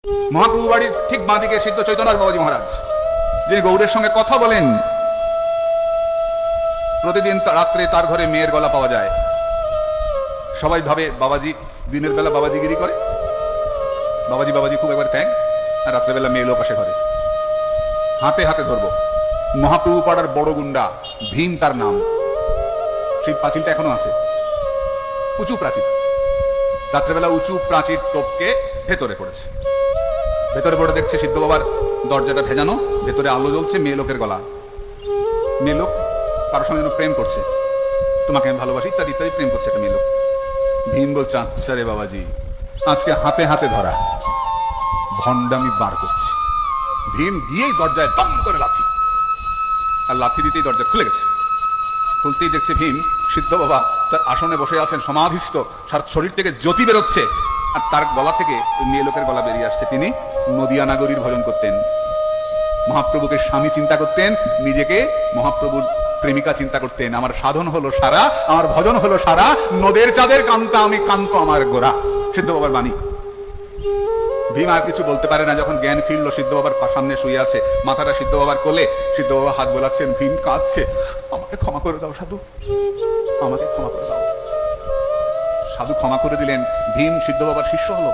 মহাপ্রভু বাড়ির ঠিক বাঁদিকে সিদ্ধ চৈতন্য বাবাজি মহারাজ, যিনি গৌরের সঙ্গে কথা বলেন। প্রতিদিন রাত্রে তার ঘরে মেয়ের গলা পাওয়া যায়। সবাই ভাবে বাবাজি দিনের বেলা বাবাজিগিরি করে, বাবাজি বাবাজি খুব একবার ট্যাং, আর রাত্রেবেলা মেয়ে লোক আসে ঘরে। হাতে হাতে ধরবো। মহাপ্রভু পাড়ার বড় গুন্ডা ভীম তার নাম। সেই প্রাচীরটা এখনো আছে, উঁচু প্রাচীর। রাত্রেবেলা উঁচু প্রাচীর টপকে ভেতরে পড়েছে। ভেতরে পড়ে দেখছে সিদ্ধ বাবার দরজাটা ভেজানো, ভেতরে আলো জ্বলছে, মেয়ে লোকের গলা। মেয়ে লোক কারোর সঙ্গে যেন প্রেম করছে, তোমাকে আমি ভালোবাসি ইত্যাদি ইত্যাদি প্রেম করছে একটা মেয়ে লোক। ভীম বলছে, আচ্ছা রে বাবাজি, আজকে হাতে হাতে ধরা, ভণ্ডামি বার করছি। ভীম গিয়েই দরজায় দম করে লাথি, আর লাথি দিতেই দরজা খুলে গেছে। খুলতেই দেখছে ভীম সিদ্ধ বাবা তার আসনে বসে আছেন সমাধিস্থ, শরীর থেকে জ্যোতি বেরোচ্ছে, আর তার গলা থেকে ওই মেয়ে লোকের গলা বেরিয়ে আসছে। তিনি নদিয়া নাগরীর ভজন করতেন, মহাপ্রভুকে স্বামী চিন্তা করতেন, নিজেকে মহাপ্রভুর প্রেমিকা চিন্তা করতেন। আমার সাধন হলো সারা, আমার ভজন হলো সারা, নদের চাঁদের কান্তা আমি কান্ত আমার গোরা, সিদ্ধ বাবার বাণী। ভীম আর কিছু বলতে পারে না। যখন জ্ঞান ফিরল, সিদ্ধ বাবার সামনে শুয়ে আছে, মাথাটা সিদ্ধ বাবার কোলে, সিদ্ধ বাবা হাত বোলাচ্ছেন, ভীম কাঁদছে, আমাকে ক্ষমা করে দাও সাধু, আমাকে ক্ষমা করে দাও। সাধু ক্ষমা করে দিলেন, ভীম সিদ্ধ বাবার শিষ্য হলো।